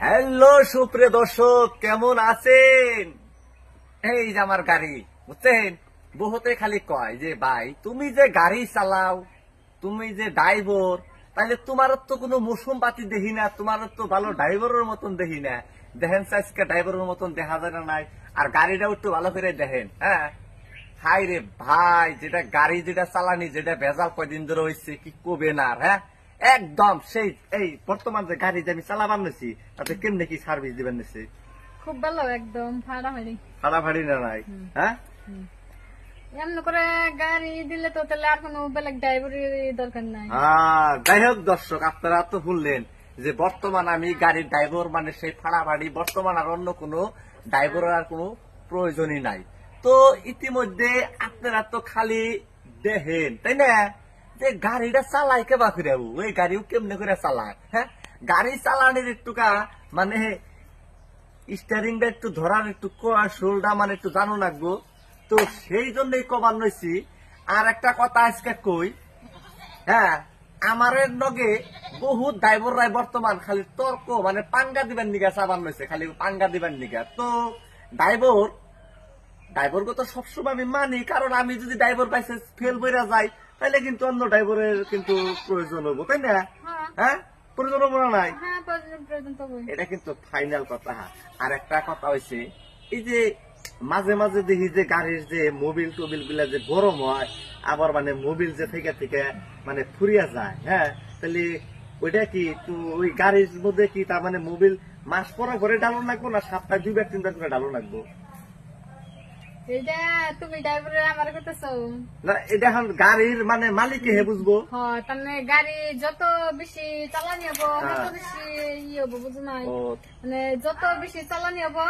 Hello সুপ্রিয় দর্শক, কেমন আছেন? এই যে আমার গাড়ি, বুঝছেন, বহুতে খালি কয় যে ভাই তুমি যে গাড়ি চালাও, তুমি যে ড্রাইভার, তাহলে তোমার তো কোনো মৌসুম পাতি দেখি না, তোমার তো ভালো ড্রাইভারের মতন দেখি না। দেখেন আজকে ড্রাইভারের মতন দেখা যায় না নাই, আর গাড়িটাও একটু ভালো করে দেখেন। হ্যাঁ হাই রে ভাই, যেটা গাড়ি যেটা চালানি, যেটা ভেজাল কয়দিন ধরে হয়েছে কি কবে না। হ্যাঁ একদম সেই এই বর্তমান যে গাড়ি যে আমি চালাবার নিছি, তাতে কেমনে কি সার্ভিস দিবেন নিছি? খুব ভালো, একদম ফাড়াফাড়ি না নাই? হ্যাঁ এমন করে গাড়ি দিলে তো তাহলে আর কোনো বেলেগ ড্রাইভারের দরকার নাই। যাই হোক দর্শক, আপনারা তো শুনলেন যে বর্তমান আমি গাড়ির ড্রাইভার, মানে সেই ফাড়াফাড়ি বর্তমান আর অন্য কোনো ড্রাইভারের আর কোনো প্রয়োজনই নাই। তো ইতিমধ্যে আপনারা তো খালি দেখেন, তাই না, যে গাড়িটা চালায় কেবা করে, ওই গাড়িও কেমনে করে চালায়। হ্যাঁ গাড়ি চালানোর একটুকা মানে স্টিয়ারিংটা একটু ধরার একটু কৌশলটা মানে একটু জানো লাগবো। তো সেই জন্যই কবার নইছি। আর একটা কথা আজকে কই, হ্যাঁ আমার নগে বহুত ড্রাইভাররাই বর্তমান খালি তর্ক, মানে পাঙ্গা দিবেন নিগা চাবান নইছে, খালি পাঙ্গা দিবেন নিগা। তো ড্রাইভার তো সবসময় আমি মানি, কারণ আমি যদি ড্রাইভার পাইছে ফেল বইরা যাই, তাহলে কিন্তু অন্য ড্রাইভারের কিন্তু প্রয়োজন হবো, তাই না? হ্যাঁ প্রয়োজন হবো না নাই? এটা কিন্তু ফাইনাল কথা। আর একটা কথা হয়েছে, এই যে মাঝে মাঝে দেখি যে গাড়ির যে মোবিল টোবিল গুলা যে গরম হয়, আবার মানে মোবিল যে থেকে থেকে মানে ফুরিয়া যায়। হ্যাঁ তাহলে ওইটা কি ওই গাড়ির মধ্যে কি তার মানে মোবিল মাস পরা ঘরে ডালো লাগবো, না সপ্তাহে 2-3 বার করে ডালো লাগবো? এটা তুমি ড্রাইভারের আমার করতেছো না, এটা এখন গাড়ির মানে মালিক হে বুঝবো। হ্যাঁ তাহলে গাড়ি যত বেশি চালানি হবো তত বেশি ইয়ে হবো, বুঝো না? মানে যত বেশি চালানি হবো,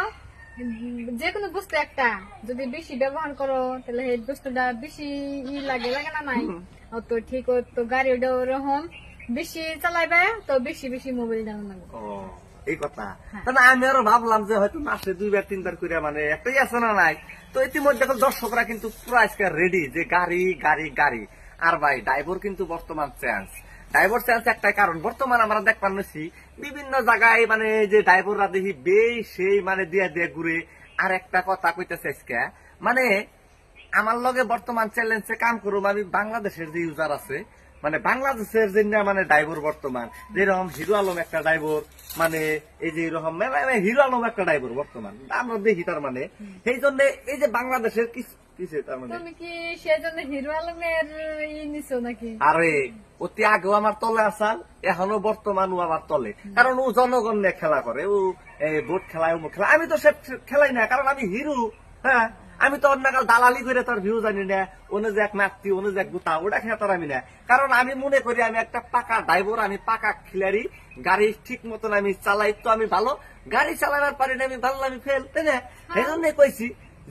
যে কোনো বস্তু একটা যদি বেশি ব্যবহার করো, তাহলে এই বস্তুটা বেশি লাগে না নাই? তো ঠিক তো গাড়ি ওরকম বেশি চালাইবে তো বেশি বেশি মোবাইল দেওয়া লাগবে। এই কথা তাহলে আমি আরো ভাবলাম যে হয়তো মাসে 2-3 বার করে মানে একটাই আছে না নাই। তো ইতিমধ্যে দর্শকরা কিন্তু পুরো আজকে রেডি যে গাড়ি গাড়ি গাড়ি। আর ভাই ড্রাইভার কিন্তু বর্তমান ড্রাইভার চেঞ্জ একটাই কারণ, বর্তমান আমরা দেখবার নিচ্ছি বিভিন্ন জায়গায় মানে যে ড্রাইভাররা দেখি সেই মানে দিয়ে দিয়ে ঘুরে। আর একটা কথা কইতেছে আজকে, মানে আমার লগে বর্তমান চ্যালেঞ্জে কাম করুম আমি বাংলাদেশের যে ইউজার আছে, মানে বাংলাদেশের জন্য মানে ড্রাইভার বর্তমান যেরকম হিরো আলম একটা ড্রাইভার, মানে এই যে এরকম হিরো আলম একটা ড্রাইভার বর্তমান আমরা দেখি। তার মানে সেই জন্য এই যে বাংলাদেশের কিসে তার মানে তুমি কি সেজন্য হিরো আলমের নিছো নাকি? আরে অতি আগেও আমার তলে আসাল, এখনো বর্তমান ও আমার তলে, কারণ ও জনগণ নিয়ে খেলা করে, ও ভোট খেলায় ও খেলা। আমি তো সে খেলাই না, কারণ আমি হিরো। হ্যাঁ আমি তো অন্য কাল দালালি করে তার ভিউ জানি না, ওনে যে এক নাতি ওনে যে এক গুতা, ওটা খেয়ে তার আমি না। কারণ আমি মনে করি আমি একটা পাকা ড্রাইভার, আমি পাকা খিলাড়ি, গাড়ি ঠিক মতন আমি চালাই, তো আমি ভালো গাড়ি চালানোর পারি না, আমি ভালো আমি ফেল, তাই না? সেই জন্য কইছি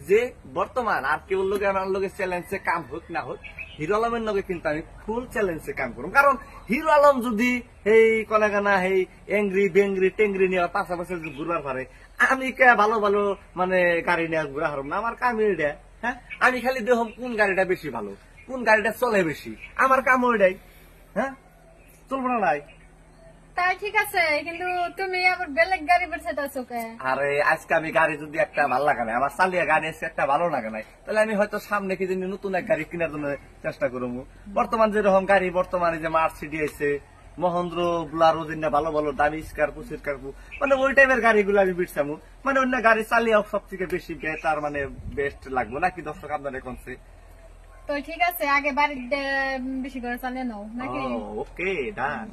যে বর্তমান আর কেউ লোকে আমার লোকের চ্যালেঞ্জে কাম হোক না হোক, হিরো আলমের লগে কিন্তু আমি ফুল চ্যালেঞ্জে কাম করুম। কারণ হিরো আলম যদি এই কলাগানা এই এংরি বেংরি টেংরি নিয়ে পাশাপাশি ঘুরবার পারে, আমি কে ভালো ভালো মানে গাড়ি নিয়ে ঘুরা হারম না? আমার কাম এটা। হ্যাঁ আমি খালি দেখুন কোন গাড়িটা বেশি ভালো, কোন গাড়িটা চলে বেশি, আমার কাম ওইটাই। হ্যাঁ চলবো না নাই? তাই ঠিক আছে, কিন্তু তুমি আবার বেলেগ গাড়ি বেরছাইতাছো কে? আরে আজকে আমি গাড়ি যদি একটা ভালো লাগে না, আমার চালিয়া গাড়ি এসে একটা ভালো লাগে নাই, তাহলে আমি হয়তো সামনে কি জানি নতুন এক গাড়ি কেনার জন্য চেষ্টা করবো। বর্তমান যেরকম গাড়ি বর্তমানে যে মার্সিডিজ আছে, মহেন্দ্র বুলারো, যেটা ভালো ভালো দামি স্কার্পু সিরকার্পু, মানে ওই টাইপের গাড়িগুলো আমি বিটসামু। মানে অন্য গাড়ি চালিয়ে সব থেকে বেশি তার মানে বেস্ট লাগবো নাকি দর্শক আপনার এখন? তো ঠিক আছে, আগে বাড়িতে বেশি করে চালিয়ে নাও নাকি? ওকে ডান।